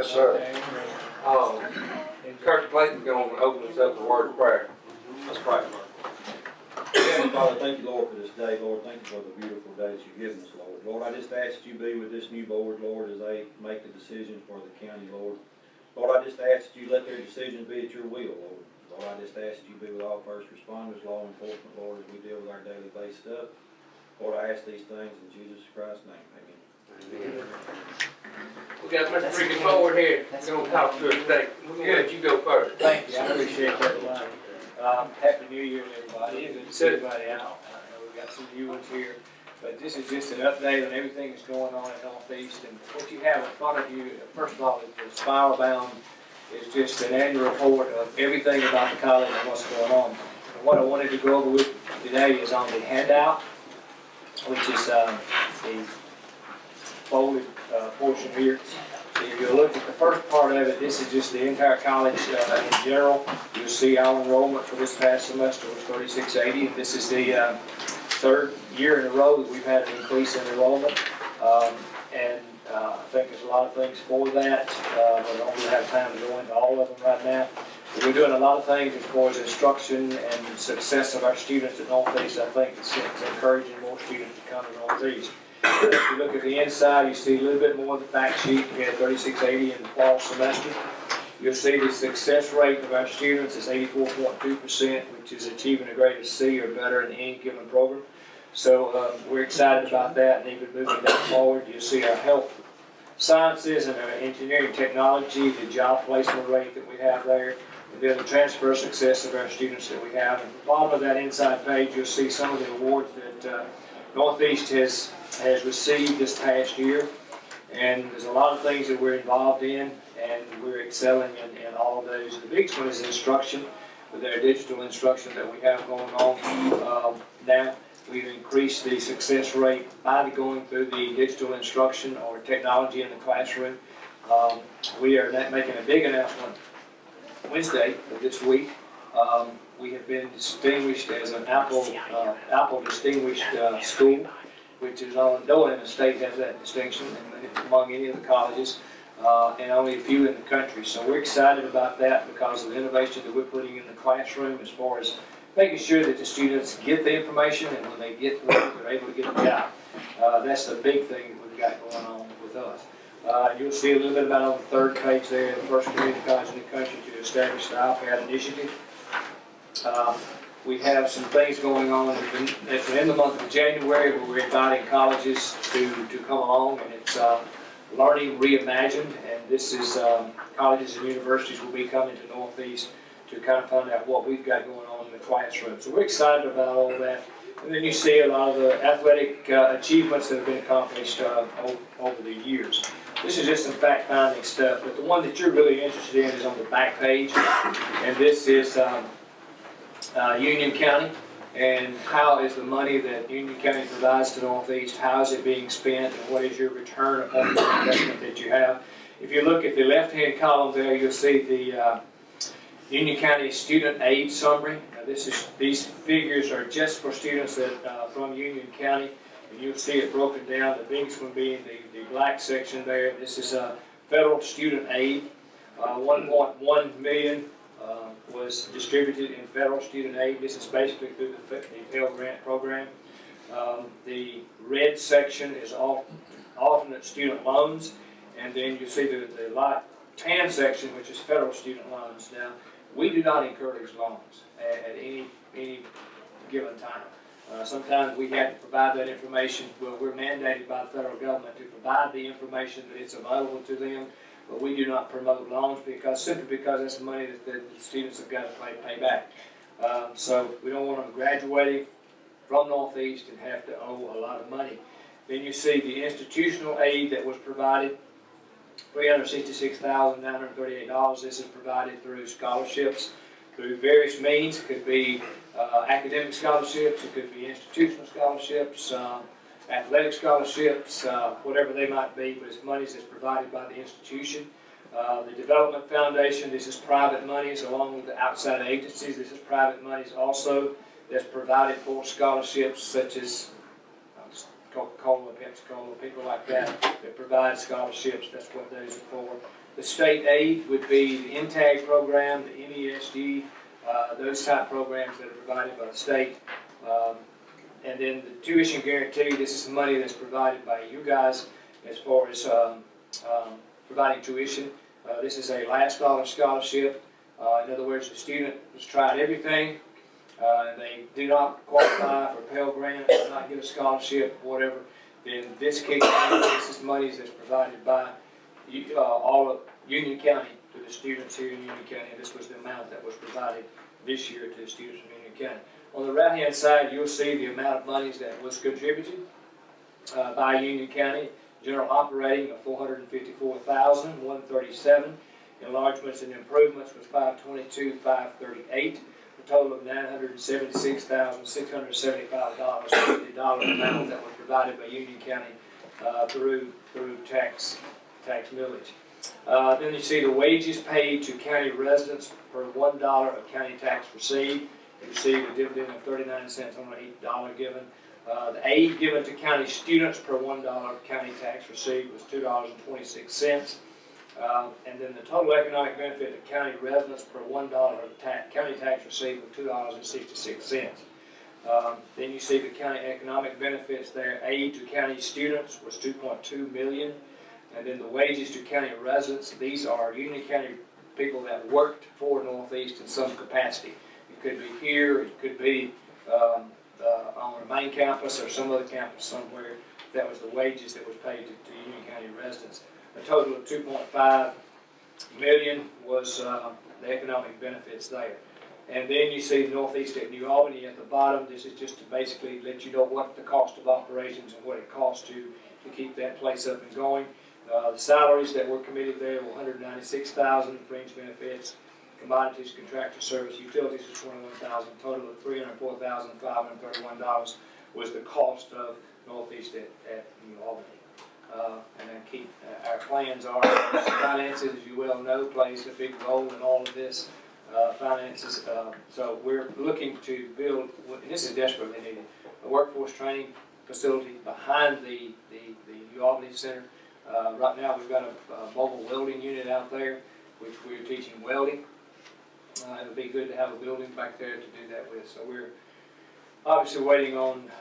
Yes, sir. Kirk Clayton's going to open us up with a word of prayer. Let's pray. Heavenly Father, thank you, Lord, for this day. Lord, thank you for the beautiful day that you've given us, Lord. Lord, I just ask that you be with this new board, Lord, as they make the decisions for the county, Lord. Lord, I just ask that you let their decisions be at your will, Lord. Lord, I just ask that you be with all first responders, law enforcement, Lord, as we deal with our daily based stuff. Lord, I ask these things in Jesus Christ's name. Amen. Amen. We got Mr. Ricky Forward here. He's going to talk to us today. Good, you go first. Thank you, I appreciate that a lot. Happy New Year to everybody, and good to see everybody out. I know we've got some new ones here, but this is just an update on everything that's going on at Northeast. And what you have in front of you, first of all, is the spiral bound is just an annual report of everything about the college and what's going on. And what I wanted to go over with you today is on the handout, which is the folded portion here. So if you look at the first part of it, this is just the entire college in general. You'll see our enrollment for this past semester was 3680. This is the third year in a row that we've had an increase in enrollment. I think there's a lot of things for that. We don't really have time to go into all of them right now. But we're doing a lot of things as far as instruction and success of our students at Northeast. I think it's encouraging more students to come to Northeast. If you look at the inside, you see a little bit more of the fact sheet. We had 3680 in the fall semester. You'll see the success rate of our students is 84.2%, which is achieving a grade of C or better in any given program. So we're excited about that, and even moving that forward. You'll see our health sciences and our engineering technology, the job placement rate that we have there, and then the transfer success of our students that we have. At the bottom of that inside page, you'll see some of the awards that Northeast has received this past year, and there's a lot of things that we're involved in, and we're excelling in all of those. The biggest one is instruction, with our digital instruction that we have going on now. We've increased the success rate by going through the digital instruction or technology in the classroom. We are making a big announcement Wednesday of this week. We have been distinguished as an Apple Distinguished School, which is no one in the state has that distinction among any of the colleges, and only a few in the country. So we're excited about that because of the innovation that we're putting in the classroom as far as making sure that the students get the information, and when they get to it, they're able to get a job. That's the big thing that we've got going on with us. You'll see a little bit about on the third page there, the first community college in the country to establish the iPad initiative. We have some things going on in the month of January where we're inviting colleges to come along, and it's Learning Reimagined, and this is colleges and universities will be coming to Northeast to kind of find out what we've got going on in the classroom. So we're excited about all that. And then you see a lot of the athletic achievements that have been accomplished over the years. This is just some fact-finding stuff, but the one that you're really interested in is on the back page, and this is Union County, and how is the money that Union County provides to Northeast, how is it being spent, and what is your return upon the investment that you have. If you look at the left-hand column there, you'll see the Union County Student Aid Summary. Now these figures are just for students that from Union County, and you'll see it broken down. The biggest one being the black section there. This is federal student aid. 1.1 million was distributed in federal student aid. This is basically through the Pell Grant program. The red section is alternate student loans, and then you see the light tan section, which is federal student loans. Now, we do not encourage loans at any given time. Sometimes we have to provide that information. Well, we're mandated by the federal government to provide the information that it's available to them, but we do not promote loans simply because that's money that the students have got to pay back. So we don't want them graduating from Northeast and have to owe a lot of money. Then you see the institutional aid that was provided, $366,938. This is provided through scholarships, through various means. It could be academic scholarships, it could be institutional scholarships, athletic scholarships, whatever they might be, but it's monies that's provided by the institution. The Development Foundation, this is private monies along with the outside agencies. This is private monies also that's provided for scholarships such as Coca-Cola, Pepsi-Cola, people like that provide scholarships. That's what those are for. The state aid would be the NTAG program, the MESD, those type programs that are provided by the state. And then the tuition guarantee, this is the money that's provided by you guys as far as providing tuition. This is a last dollar scholarship. In other words, the student has tried everything, and they do not qualify for Pell Grant, do not get a scholarship, whatever. Then this kicks in, this is money that's provided by all of Union County to the students here in Union County. And this was the amount that was provided this year to the students in Union County. On the right-hand side, you'll see the amount of monies that was contributed by Union County. General operating of $454,137. Enlargements and improvements was $522,538. A total of $976,675 the dollar amount that was provided by Union County through tax millage. Then you see the wages paid to county residents per $1 of county tax received. You received a dividend of 39 cents on $8 given. The aid given to county students per $1 county tax received was $2.26. And then the total economic benefit to county residents per $1 of county tax received was $2.66. Then you see the county economic benefits there. Aid to county students was $2.2 million. And then the wages to county residents, these are Union County people that worked for Northeast in some capacity. It could be here, it could be on the main campus or some other campus somewhere. That was the wages that was paid to Union County residents. A total of $2.5 million was the economic benefits there. And then you see Northeast at New Albany at the bottom. This is just to basically let you know what the cost of operations and what it costs to keep that place up and going. The salaries that were committed there were $196,000, fringe benefits, commodities, contractor service, utilities was $21,000, total of $304,531 was the cost of Northeast at New Albany. And then keep our plans are finances, as you well know, plays a big role in all of this. Finances, so we're looking to build, and this is desperately needed, a workforce training facility behind the New Albany Center. Right now we've got a mobile welding unit out there, which we're teaching welding. It would be good to have a building back there to do that with. So we're obviously waiting on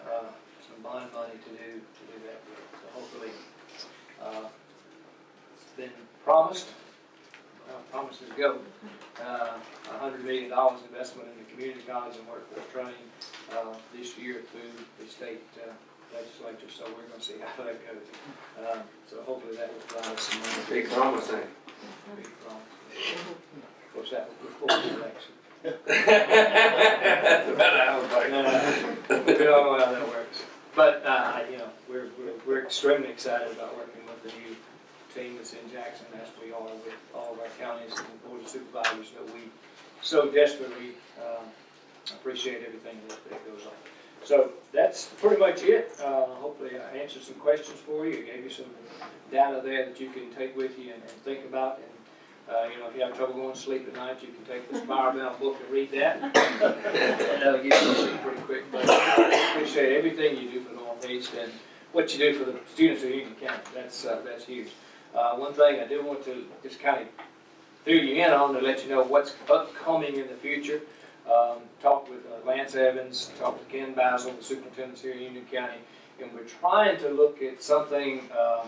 some bond money to do that with. So hopefully it's been promised. Promises go. $100 million investment in the community college and workforce training this year through the state legislature, so we're going to see how that goes. So hopefully that will provide us some money. Big promise, eh? Big promise. Of course, that was before the election. That's about how it We don't know how that works. But, you know, we're extremely excited about working with the new team that's in Jackson, as we are with all of our counties and the board of supervisors that we so desperately appreciate everything that goes on. So that's pretty much it. Hopefully I answered some questions for you. Gave you some data there that you can take with you and think about. And you know, if you have trouble going to sleep at night, you can take this Firebound book and read that. And that'll get you to sleep pretty quick. But I appreciate everything you do for Northeast and what you do for the students of Union County. That's huge. One thing I do want to just kind of fill you in on to let you know what's upcoming in the future. Talked with Lance Evans, talked to Ken Basil, the superintendent here in Union County, and we're trying to look at something, I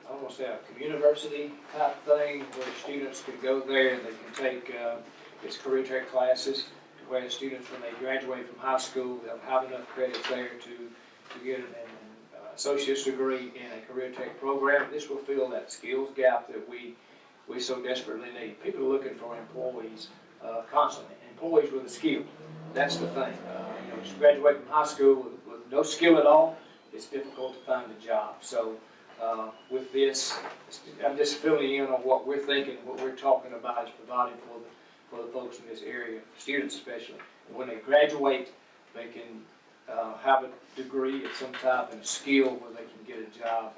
don't want to say a university type thing, where students can go there and they can take its career tech classes, to where the students, when they graduate from high school, they'll have enough credits there to get an associate's degree in a career tech program. This will fill that skills gap that we so desperately need. People are looking for employees constantly. Employees with a skill. That's the thing. You know, just graduate from high school with no skill at all, it's difficult to find a job. So with this, I'm just filling in on what we're thinking, what we're talking about is providing for the folks in this area, students especially. And when they graduate, they can have a degree of some type and a skill where they can get a job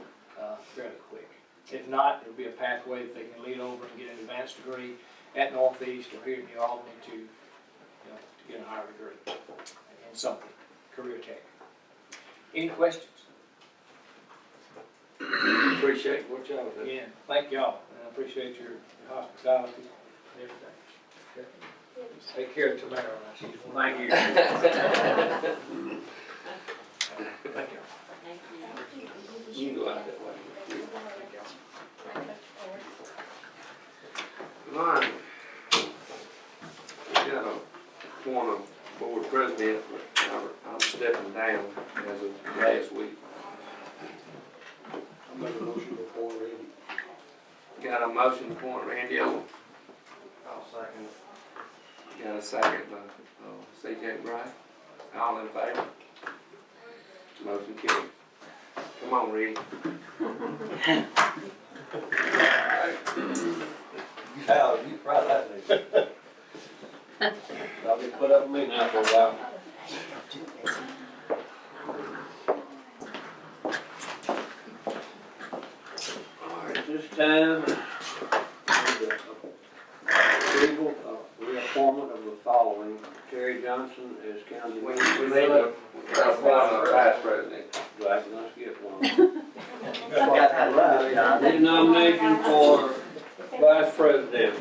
fairly quick. If not, it'll be a pathway that they can lead over and get an advanced degree at Northeast or here in New Albany to get a higher degree in something, career tech. Any questions? Appreciate what y'all do. Again, thank y'all. appreciate your hospitality and everything. Okay. Take care of Tamara. Thank you. Thank you. You can go out that way. Mine. Got a point of board president, but I'm stepping down as of last week. I make a motion to appoint Randy. Got a motion to appoint Randy Owens. I'll second it. Got a second by C.J. Bright. All in favor? Motion carries. Come on, Reed. Al, you proud of that news? I'll be put up with me now for a while. All right, this time, approval of reappointment of the following. Terry Johnson as county We administrator. need a vice president. Right, let's get one. Got that right, John. Need a nomination for vice president.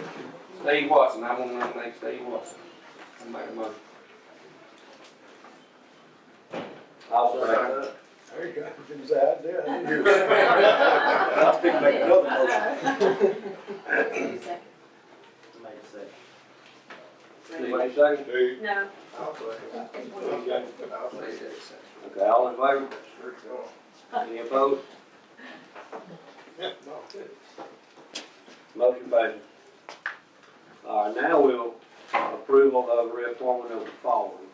Steve Watson, I want to nominate Steve Watson. I make a motion. I'll second that. There you go. It was an idea. I didn't hear it. I'll speak, make another motion. Anybody second? No. I'll second it. Okay. I'll say that second. Okay, all in favor? Any opposed? Yeah, no, good. Motion passes. All right, now we'll approval of reappointment of the following.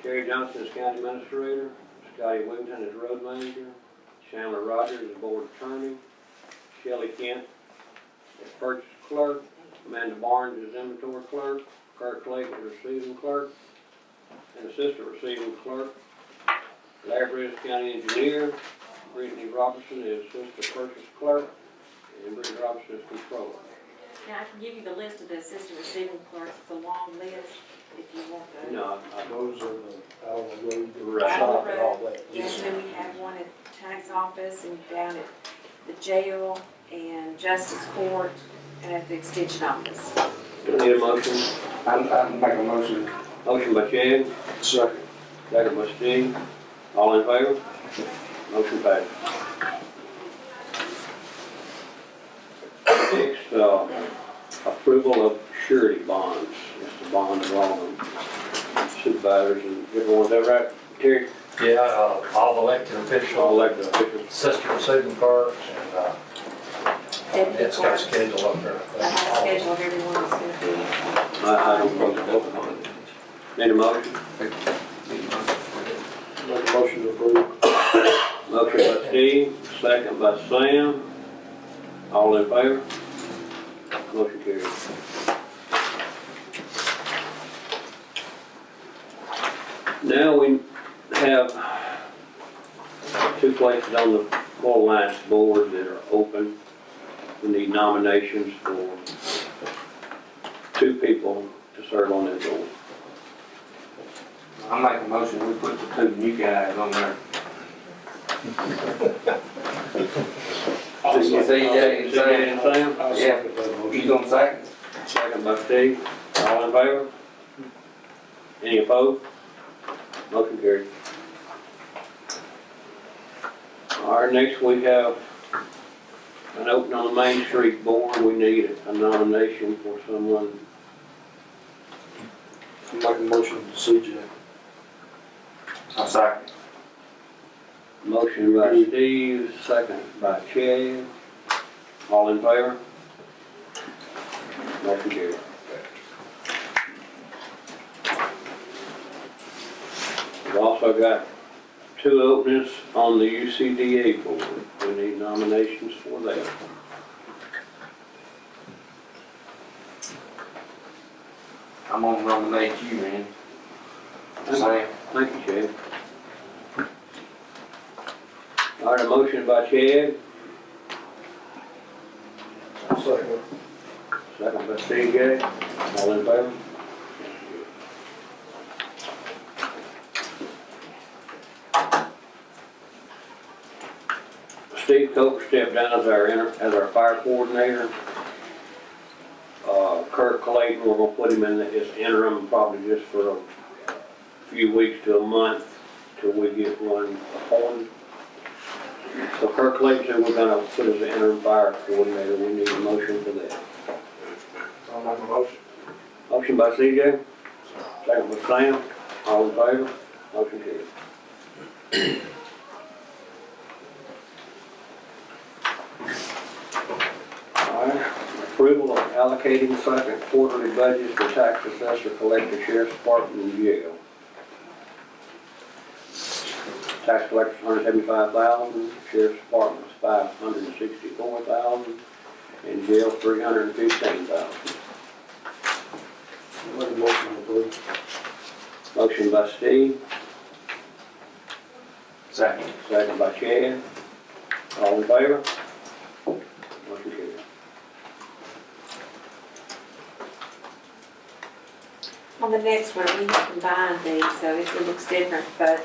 Terry Johnson as county administrator, Scotty Wington as road manager, Chandler Rogers as board attorney, Shelley Kent as purchase clerk, Amanda Barnes as inventory clerk, Kurt Clayton as receiving clerk, and assistant receiving clerk, Larry Britt as county engineer, Brittany Robertson as assistant purchase clerk, and Brittany Robertson as controller. Now, I can give you the list of the assistant receiving clerks, it's a long list, if you want those. No, Those are the, out on the road, the Right. shop and all that. Yes, and then we have one at tax office and down at the jail and justice court and at the extension office. I need a motion. I'm make a motion. Motion by Chad, Second. second by Steve. All in favor? Motion passes. Next, approval of surety bonds. It's the bond of all the supervisors and everyone. Is that right, Terry? Yeah, all elected All officials, elected officials. assistant receiving clerks, and Deputy it's got a clerks. schedule up there. I have a schedule of everyone that's gonna I don't know the vote on it. Need a motion? Make a motion to approve. Motion by Steve, second by Sam. All in favor? Motion carries. Now we have two places on the Full Alliance board that are open. We need nominations for two people to serve on that board. I make a motion, we put the two new guys on there. I'll second. CJ and Sam. Sam? I'll second that motion. You gonna second? Second by Steve. All in favor? Any opposed? Motion carried. All right, next we have an open on the Main Street board. We need a nomination for someone. Make a motion to CJ. I'll second. Motion by Steve, second by Chad. All in favor? Motion carried. We've also got two openings on the UCDA board. We need nominations for that. I'm gonna nominate you, man. Sam. Thank you, Chad. All right, a motion by Chad, I'll second it. second by CJ. All in favor? Steve Coker stepped down as our fire coordinator. Kirk Clayton, we're gonna put him in as interim probably just for a few weeks to a month till we get one appointed. So Kirk Clayton, we're gonna put as the interim fire coordinator. We need a motion for that. I'll make a motion. Motion by CJ, second by Sam, all in favor, motion carried. All right, approval of allocating second quarterly budgets for tax assessor, collector, sheriff's department, and jail. Tax collector's $175,000, sheriff's department's $564,000, and jail $315,000. Make a motion to approve. Motion by Steve, Second. second by Chad. All in favor? Motion carried. On the next one, we have combined these, so it looks different, but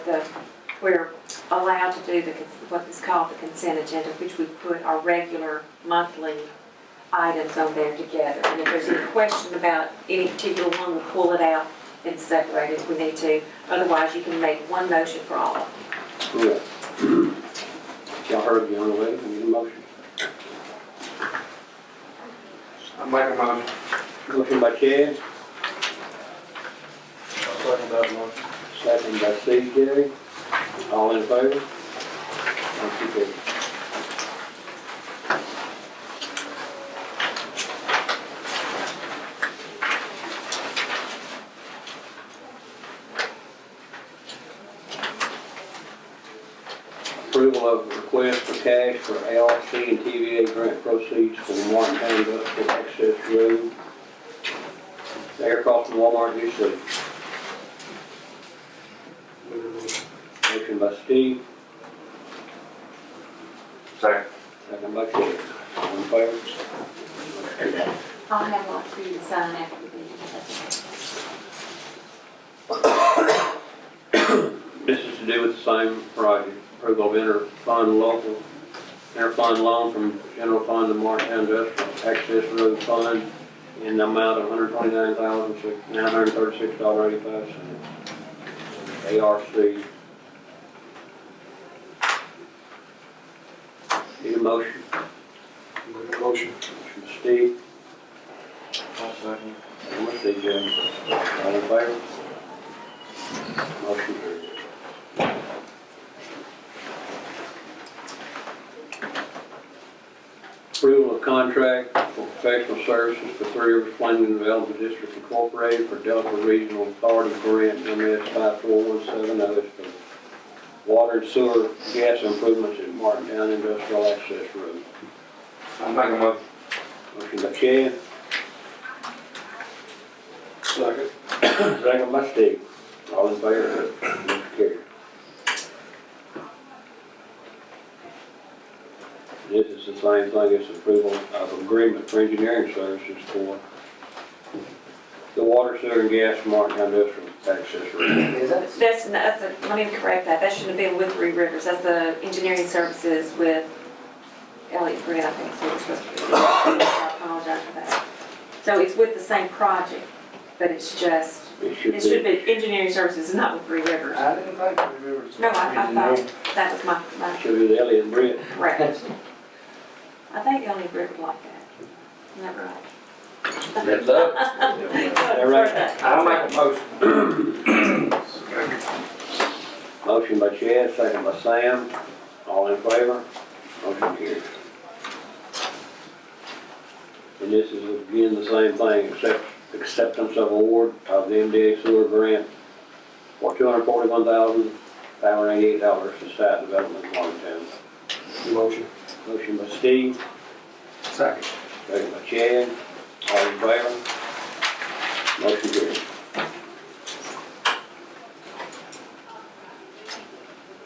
we're allowed to do what is called the consent agenda, which we put our regular monthly items on there together. And if there's any question about any particular one, we'll pull it out and separate it if we need to. Otherwise, you can make one motion for all of them. Yeah. Y'all heard the only way, we need a motion. I make a motion. Motion by Chad, I'll second that motion. second by CJ. All in favor? Motion carried. Approval of request for cash for ARC and TVA grant proceeds for the Martin County Industrial Access Road. The air cost from Walmart, you see. Make a motion. Motion by Steve, Second. second by Chad. All in favor? I'll have one for you to sign after the meeting. This is to do with the same project. Approval of interfund loan from general fund to Martin County Industrial Access Road Fund in the amount of $129,936.85. ARC. Need a motion? Make a motion. Motion by Steve, I'll second. second by CJ. All in favor? Motion carried. Approval of contract for professional services for Three Rivers Planning and Development District Incorporated for Delta Regional Authority Grant MS 54170 for water and sewer gas improvements at Martintown Industrial Access Road. I make a motion. Motion by Chad, Second. second by Steve. All in favor? Motion carried. This is the same thing as approval of agreement for engineering services for the water, sewer, and gas from Martintown Industrial Access Road. Let me correct that. That shouldn't have been with Three Rivers. That's the engineering services with Elliott Grant, I think is what it's supposed to be. I apologize for that. So it's with the same project, but it's just, It it should be engineering services, not with Three Rivers. I didn't think we were. No, I thought that was my Should be Elliott and Brett. correct. I think Elliott Grant would like that. Isn't that right? That's up. That right? I'll make a motion. Motion by Chad, second by Sam. All in favor? Motion carried. And this is again the same thing, except acceptance of award of the MDA sewer grant for $241,588 for site development in Martintown. Motion. Motion by Steve, Second. second by Chad. All in favor? Motion carried.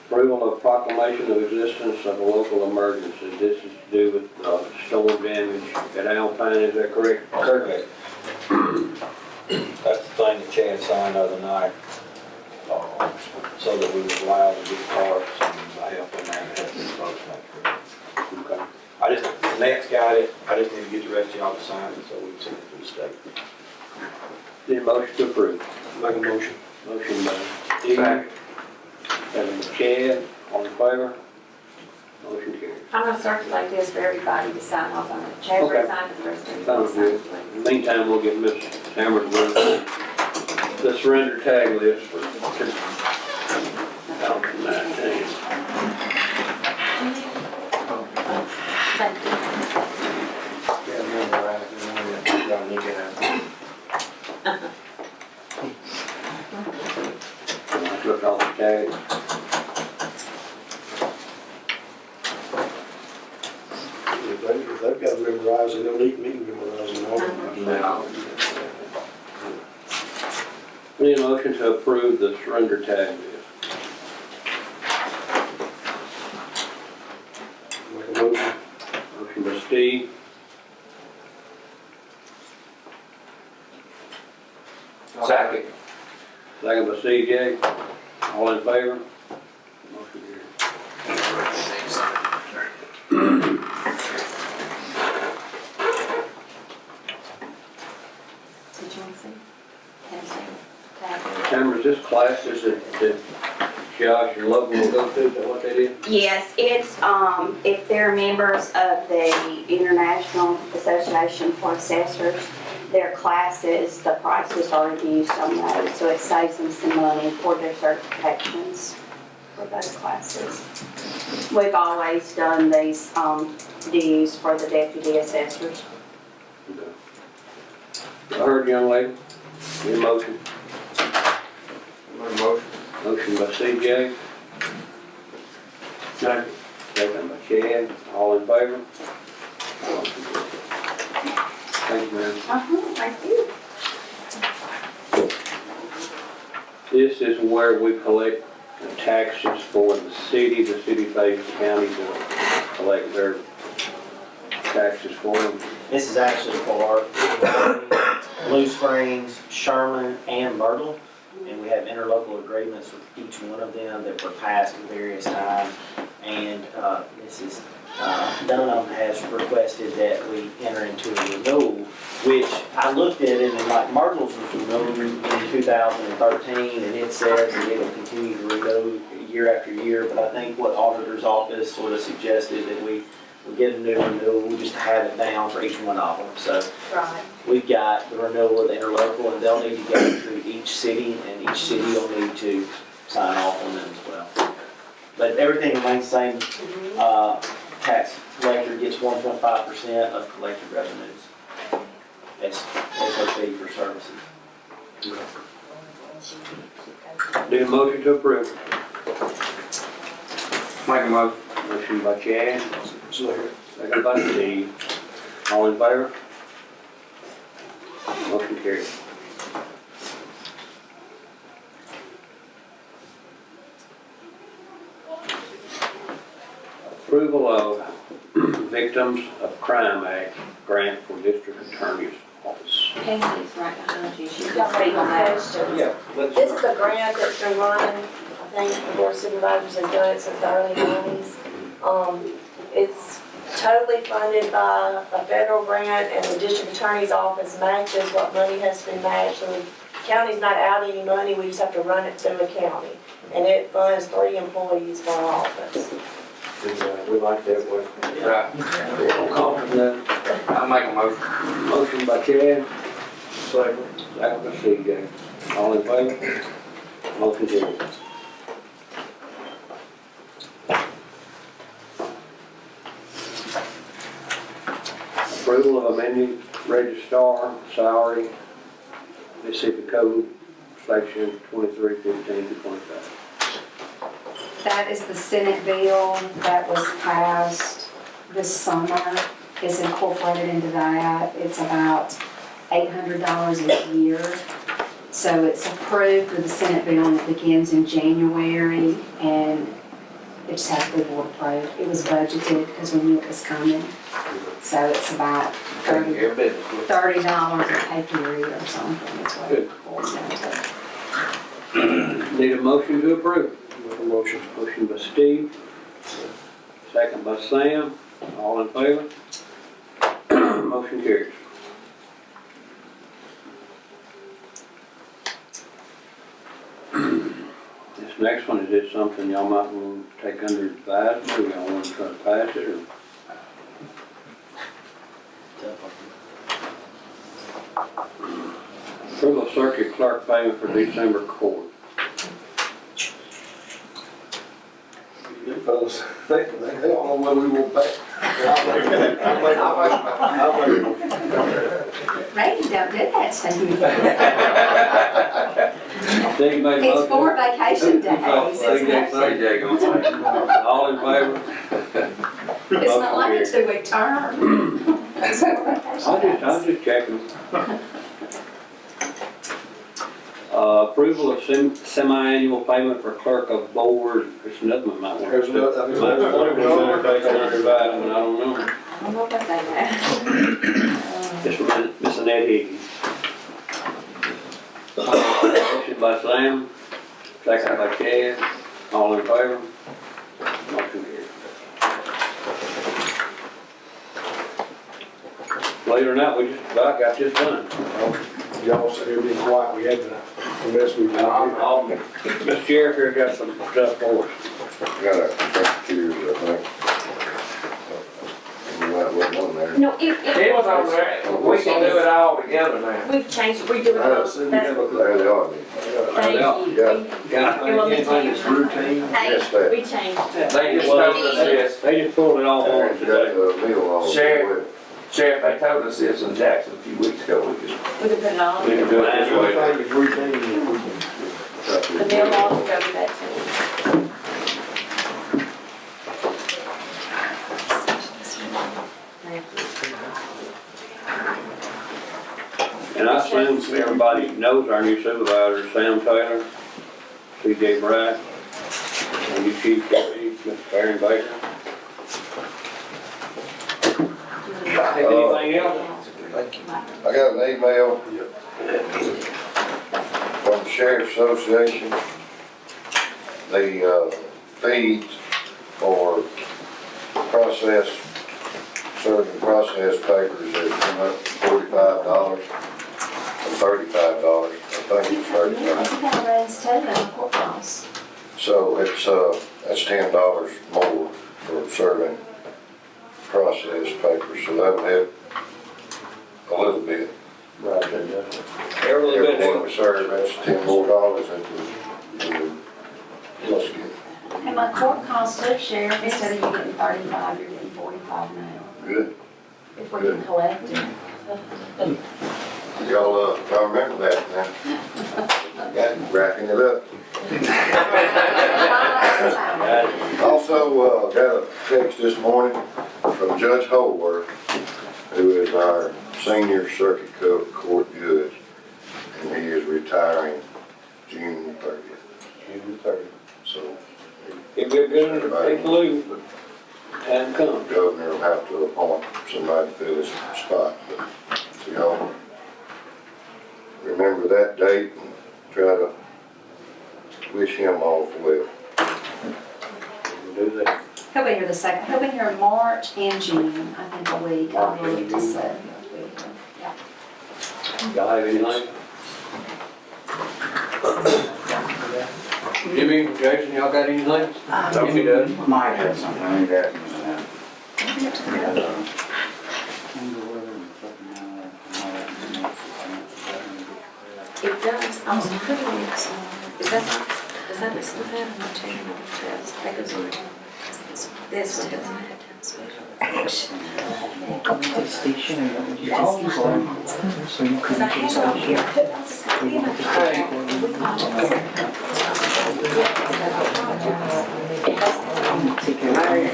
Approval of proclamation of existence of a local emergency. This is to do with storm damage at Alpine, is that correct? Correct. That's the thing that Chad signed the other night, so that we was allowed to get parts and help in there and help these folks make sure. Matt's got it, I just need to get the rest of y'all to sign it, so we can send it to the state. Need a motion to approve. Make a motion. Motion by Steve, Second. second by Chad, all in favor? Motion carries. I'm gonna circulate this for everybody to sign off on it. Chad Okay. signed it first. and Sounds sign good. it, please. In the meantime, we'll get Ms. Hammer to run the surrender tag list for 2019. Thank you. Yeah, remember, right, y'all need to have. I took all the tags. If they've got to memorize, they don't need me to memorize them all. No. Need a motion to approve the surrender tag list. Make a motion. Motion by Steve. Second. Second by CJ. All in favor? Motion carries. Did you want to see? Have a second. Tab. Tamara, is this classes that Josh and Logan will go to, is that what that is? Yes, it's, if they're members of the International Association for Assessors, their classes, the prices are reduced on those, so it saves them some money for their certifications for those classes. We've always done these, dues for the deputy assessors. Okay. I heard, young lady, need a motion. Make a motion. Motion by CJ. Second. Second by Chad, all in favor? Motion carries. Thank you, ma'am. Thank you. This is where we collect the taxes for the city pays the county to collect their taxes for them. This is actually for Blue Springs, Sherman, and Myrtle. And we have interlocal agreements with each one of them that were passed at various times. And Mrs. Dunham has requested that we enter into a renewal, which I looked at it and like Myrtle's was renewed in 2013, and it says that it'll continue to renew year after year. But I think what auditor's office sort of suggested that we get a new renewal, we just have it down for each one of them. So Right. we've got the renewal of the interlocal, and they'll need to go through each city, and each city will need to sign off on them as well. But everything remains the same. Tax collector gets 1.5% of collected revenues. That's our fee for services. Need a motion to approve. Make a motion. Motion by Chad, Second. second by Steve. All in favor? Motion carries. Approval of Victims of Crime Act grant for District Attorney's Office. Casey's right behind you. She's Got gonna speak on that. questions. Yeah. This is a grant that's been running, I think the board of supervisors has done it since the early 90s. It's totally funded by a federal grant, and the district attorney's office matches what money has been matched. So the county's not out any money, we just have to run it through the county. And it funds 3 employees for our office. We like that one. Right. Roll call for that. I'll make a motion. Motion by Chad, Second. second by CJ. All in favor? Motion carries. Approval of amending registrar salary, Mississippi Code, section 2315-25. That is the Senate bill that was passed this summer. It's incorporated into that. It's about $800 a year. So it's approved for the Senate bill, and it begins in January, and it just has to be board approved. It was budgeted because we knew it was coming. So it's about Take care of business. $30 a pay period or something. That's what it boils down to. Need a motion to approve. Make a motion. Motion by Steve, second by Sam. All in favor? Motion carries. This next one, is it something y'all might want to take under advisement, or y'all want to try to pass it, or? Approval of circuit clerk payment for December court. You fellas, they don't know whether we want back. Randy don't do that to me. Steve made a It's motion. for vacation days. CJ gonna say. All in favor? It's not like a 2-week term. It's for vacation I'm just checking. Approval of semi-annual payment for clerk of board, there's nothing I might want to. There's another, I think Might there's want to take another. under advisement, I don't know. I don't know about that. Just Miss Annette Higgins. Motion by Sam, second by Chad, all in favor? Motion carries. Believe it or not, we just about got this done. Y'all sit here being quiet, we had to mess with you. Mr. Sheriff here got some stuff for us. Got a cheers, I think. You might look on there. No, It was over there, we can do it all together now. we've changed, we do it all. That's There they are. Thank you. Got anything that's routine? Hey, Yes, that. we changed it. They just told us this, They just pulled it all on There's us got today. a meal on it. Sheriff. Sheriff, they told us this in Jackson a few weeks ago, we could. We can put it on. We can do it this way. Everything is routine, we can. The mail laws go with that too. And I assume everybody knows our new supervisor, Sam Taylor, CJ Bright, and you Chief Deputy, Mr. Aaron Baker. Anything else? I got an email from the Sheriff's Association. The fees for serving process papers has come up to $45 and $35. I think it's $35. You got a raise too, in the courthouse. So that's $10 more for serving processed papers, so that would help a little bit. Right, there, yeah. Every little bit. Everyone we serve, that's $10 more that we must get. And my court costs too, Sheriff, instead of you getting 35, you're getting 45 now, Good. if we can collect it. Y'all remember that now. Got wrapping it up. Also, got a text this morning from Judge Holworth, who is our senior circuit court judge, and he is retiring June 30th. June 30th. So If we're good, take a look. Time the comes. governor will have to appoint somebody to fill his spot, but y'all remember that date and try to wish him all well. We'll do that. He'll be here he'll be here in March and June, I think a week, I'll look to see. Yeah. Y'all have anything? Jimmy, Jason, y'all got anything? Jimmy does. Might have something, I need that. It does, I was putting it, is that what's in that? I'm not changing it, that goes on. This one doesn't have to. Station, you call you so you Because I have it on here. I was just gonna be in my car. We called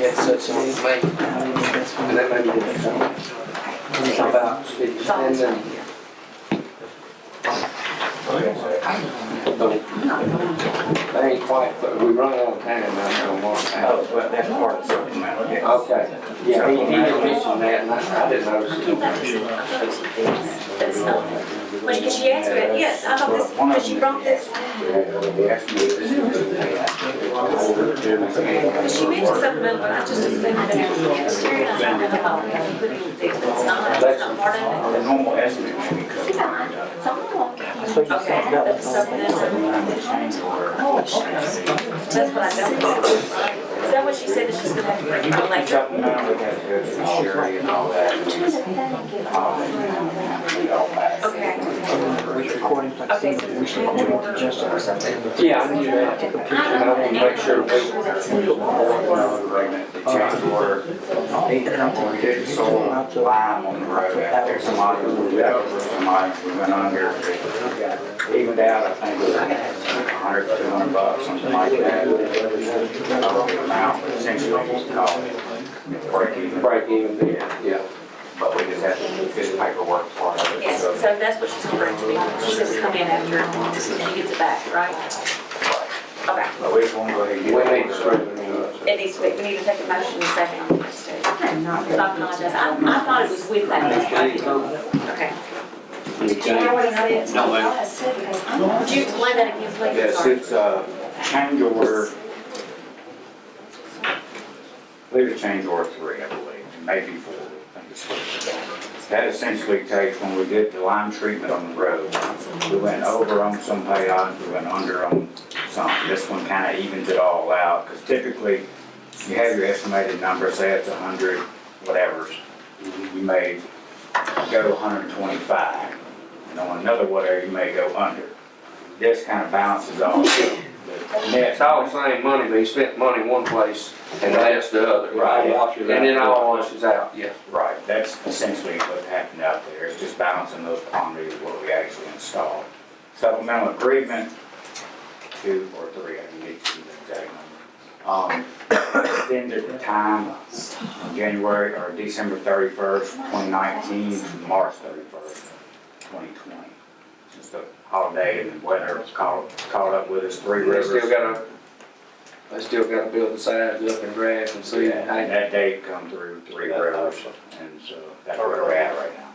It's such an information, and that may be different. It's about, It's always and right here. they ain't quite, but we run out of time now, so more time. Oh, well, that's part of something, man. Okay, yeah, he did mention that, and I didn't notice it. That's not, because she asked me, yes, I thought this, because she brought this. Yeah, he asked me this. She mentioned supplemental, but I just assumed that it was Terry and I talked about it, and put it in there, but it's not part of The normal estimate maybe comes it. Okay, that's supplemental. change order. That's what I don't know. Is that what she said, that she's gonna have to bring it later? Supplemental, we have to go through Sherry and all that. Okay. Okay, so it's a change order or something? Yeah, I knew that. And I want to make sure we. The change order, we did soil lime on the road out there, some items we went over, some items we went under. Evened out, I think, $100, $200, something like that. I don't know the amount, but essentially it's called break even. Break even, yeah. But we just have to do this paperwork part of it. Yes, so that's what she's gonna bring to me. She says come in after, and he gets it back, right? Okay. But we just want to go ahead and We get need it. to straighten it up. It needs to be, we need to take a motion in a second on this too. So I apologize. I thought it was with that. Okay. Do you know what he said? No, ma'am. Would you explain that again, please? Yes, Sorry. it's a change order. I believe it's change order 3, I believe, maybe 4. I think it's 3. That essentially takes, when we did the lime treatment on the road, we went over on some pay items, we went under on some. This one kind of evens it all out, because typically, you have your estimated number, say it's 100, whatever's. You may go 125, and on another whatever, you may go under. This kind of balances off the net. It's all the same money, but he spent money one place and less the other, right? And then all washes out, yeah. Right, that's essentially what happened out there, it's just balancing those quantities of what we actually installed. Supplemental agreement, 2 or 3, I can get you the exact number. Extended the time from January or December 31st, 2019 to March 31st, 2020. Since the holiday and the weather caught up with us, 3 rivers. They still gotta build the sides up and grass and see. Yeah, and that date come through 3 rivers, and so that's where we're at right now.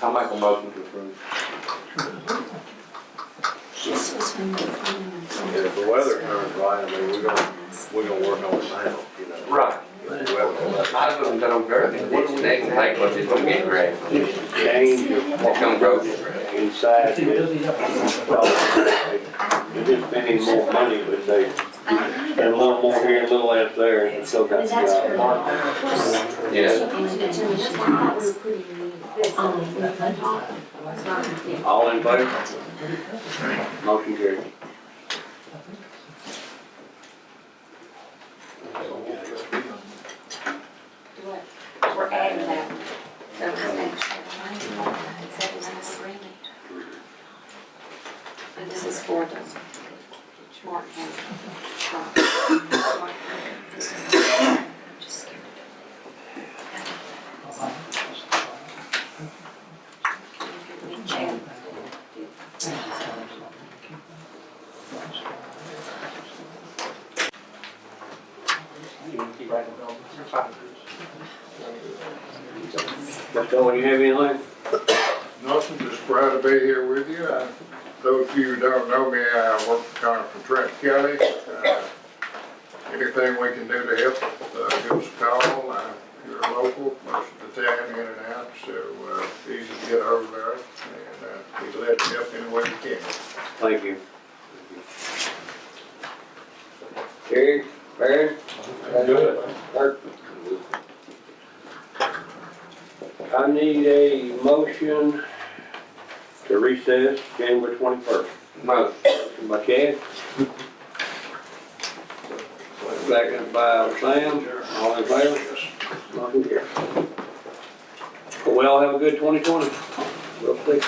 I'll make a motion to approve. If the weather turns right, I mean, we're gonna work on it now, you know. Right. If the weather- I was gonna go over there, what the next take, what's it gonna get grass? Change What's gonna grow? inside this, they're just spending more money, but they spend a little more here, a little less there, and still got the job. Yeah. All in favor? Motion carried. We're adding that. So and this is for the smart Mr. Owen, you have anything? Nothing, just glad to be here with you. Those of you who don't know me, I work for Trent Kelly. Anything we can do to help, give us a call. You're local, most of the time in and out, so easy to get over there. And be glad to help any way we can. Thank you. Terry, Barry? Good. Clerk? I need a motion to recess January 21st. Motion. Motion by Chad. Second by Sam. All in favor? Motion carried. Well, have a good 2020. We'll see.